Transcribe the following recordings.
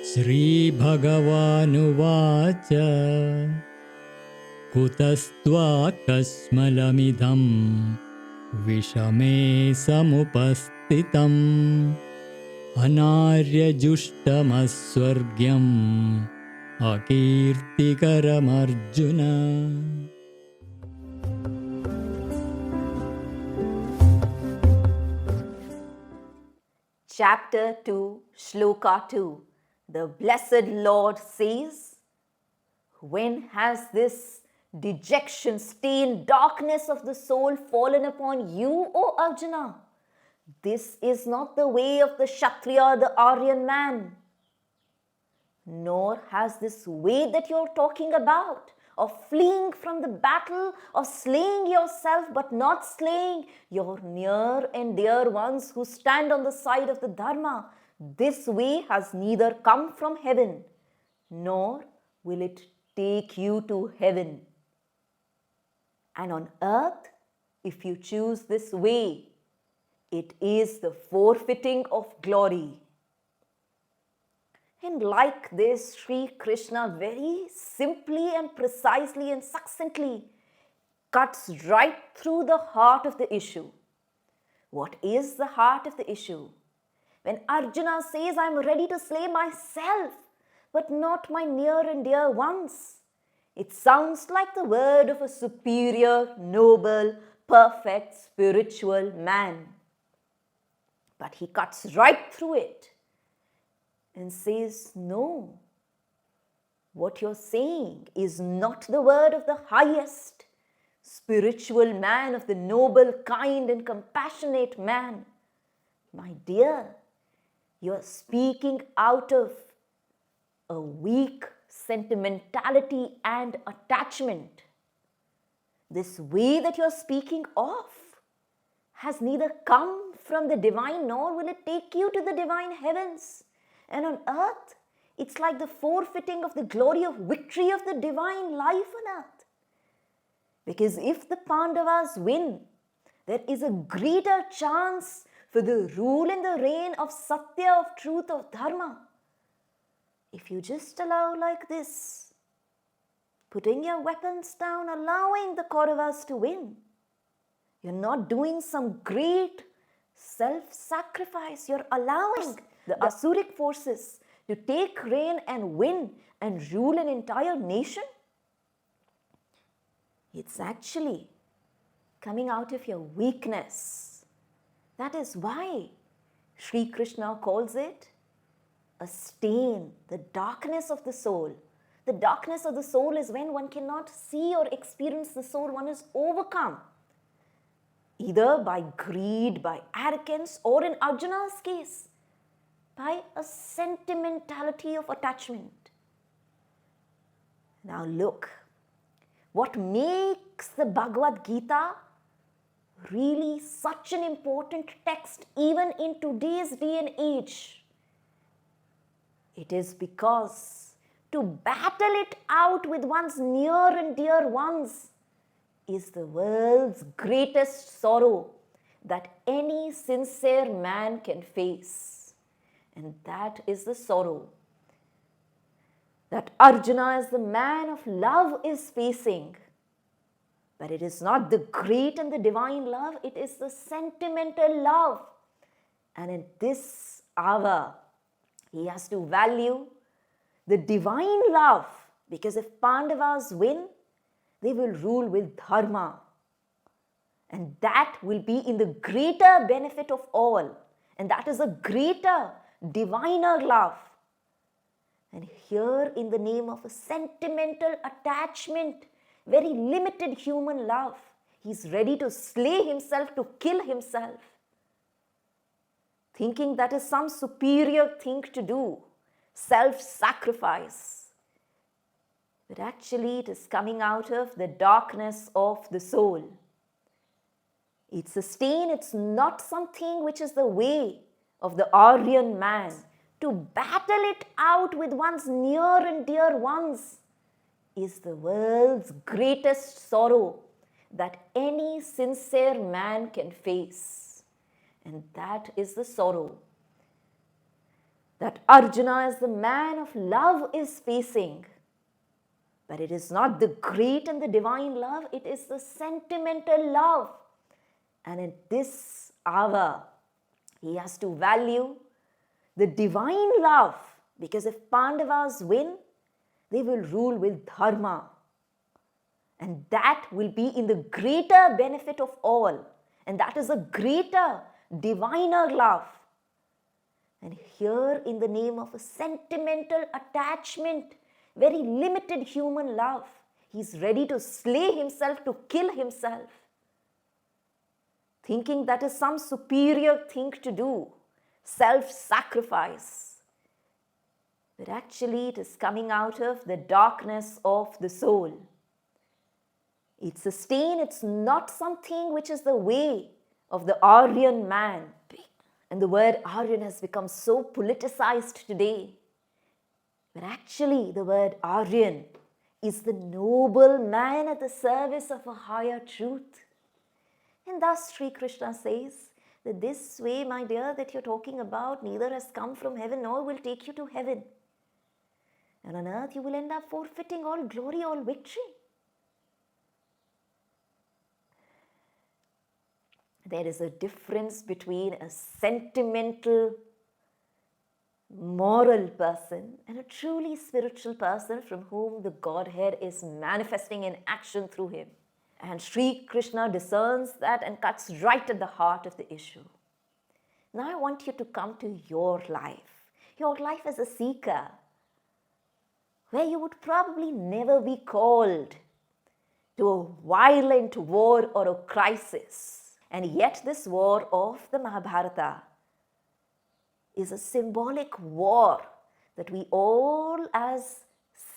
श्रीभगवानुवाच कुतस्त्वाकस्मलमिदं विषमे समुपस्थितम् अनार्यजुष्टमस्वर्ग्यम् अकीर्तिकरमर्जुन. Chapter 2, Shloka 2. The Blessed Lord says, when has this dejection, stain, darkness of the soul fallen upon you, O Arjuna? This is not the way of the Kshatriya, the Aryan man. Nor has this way that you're talking about, of fleeing from the battle, of slaying yourself but not slaying your near and dear ones who stand on the side of the Dharma. This way has neither come from heaven, nor will it take you to heaven. And on earth, if you choose this way, it is the forfeiting of glory. And like this, Sri Krishna very simply and precisely and succinctly cuts right through the heart of the issue. What is the heart of the issue? When Arjuna says, I am ready to slay myself, but not my near and dear ones, it sounds like the word of a superior, noble, perfect, spiritual man. But he cuts right through it and says, no, what you're saying is not the word of the highest spiritual man, of the noble, kind and compassionate man. My dear, you're speaking out of a weak sentimentality and attachment. This way that you're speaking of has neither come from the divine nor will it take you to the divine heavens. And on earth, it's like the forfeiting of the glory of victory of the divine life on earth. Because if the Pandavas win, there is a greater chance for the rule and the reign of Satya, of truth, of Dharma. If you just allow like this, putting your weapons down, allowing the Kauravas to win, you're not doing some great self-sacrifice. You're allowing the Asuric forces to take reign and win and rule an entire nation. It's actually coming out of your weakness. That is why Sri Krishna calls it a stain, the darkness of the soul. The darkness of the soul is when one cannot see or experience the soul. One is overcome either by greed, by arrogance, or in Arjuna's case, by a sentimentality of attachment. Now look, what makes the Bhagavad Gita really such an important text even in today's day and age? It is because to battle it out with one's near and dear ones is the world's greatest sorrow that any sincere man can face. And that is the sorrow that Arjuna, as the man of love, is facing. But it is not the great and the divine love, it is the sentimental love. And in this hour, he has to value the divine love, because if Pandavas win, they will rule with Dharma. And that will be in the greater benefit of all. And that is a greater, diviner love. And here, in the name of a sentimental attachment, very limited human love, he's ready to slay himself, to kill himself, thinking that is some superior thing to do, self-sacrifice. But actually, it is coming out of the darkness of the soul. It's a stain, it's not something which is the way of the Aryan man. To battle it out with one's near and dear ones is the world's greatest sorrow that any sincere man can face. And that is the sorrow that Arjuna as the man of love is facing. But it is not the great and the divine love, it is the sentimental love. And in this hour, he has to value the divine love, because if Pandavas win, they will rule with Dharma. And that will be in the greater benefit of all. And that is a greater, diviner love. And here, in the name of a sentimental attachment, very limited human love, he's ready to slay himself, to kill himself, thinking that is some superior thing to do, self-sacrifice. But actually, it is coming out of the darkness of the soul. It's a stain, it's not something which is the way of the Aryan man. And the word Aryan has become so politicized today. But actually, the word Aryan is the noble man at the service of a higher truth. And thus Sri Krishna says that this way, my dear, that you're talking about neither has come from heaven nor will take you to heaven. And on earth you will end up forfeiting all glory, all victory. There is a difference between a sentimental, moral person and a truly spiritual person from whom the Godhead is manifesting in action through him. And Sri Krishna discerns that and cuts right at the heart of the issue. Now I want you to come to your life as a seeker, where you would probably never be called to a violent war or a crisis. And yet this war of the Mahabharata is a symbolic war that we all as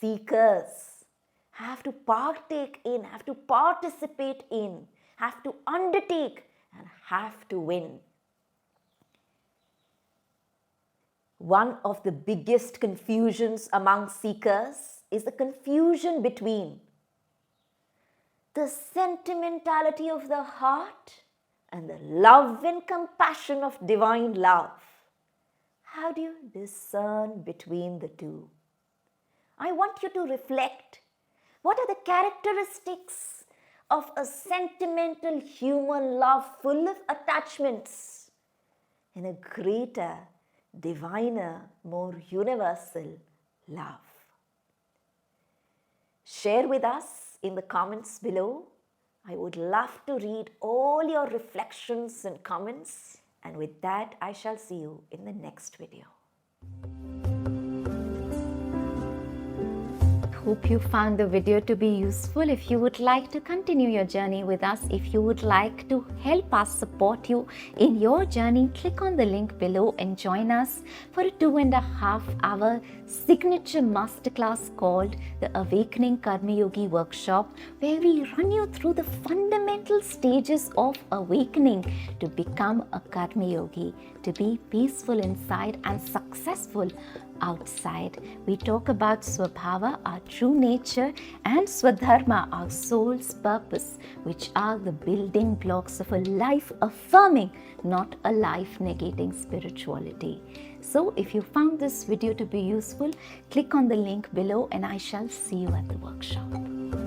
seekers have to partake in, have to participate in, have to undertake and have to win. One of the biggest confusions among seekers is the confusion between the sentimentality of the heart and the love and compassion of divine love. How do you discern between the two? I want you to reflect. What are the characteristics of a sentimental human love full of attachments and a greater, diviner, more universal love? Share with us in the comments below. I would love to read all your reflections and comments. And with that, I shall see you in the next video. Hope you found the video to be useful. If you would like to continue your journey with us, if you would like to help us support you in your journey, click on the link below and join us for a 2.5-hour signature masterclass called the Awakening Karma Yogi Workshop, where we run you through the fundamental stages of awakening to become a Karma Yogi, to be peaceful inside and successful outside. We talk about Swabhava, our true nature, and Swadharma, our soul's purpose, which are the building blocks of a life affirming, not a life negating spirituality. So if you found this video to be useful, click on the link below and I shall see you at the workshop.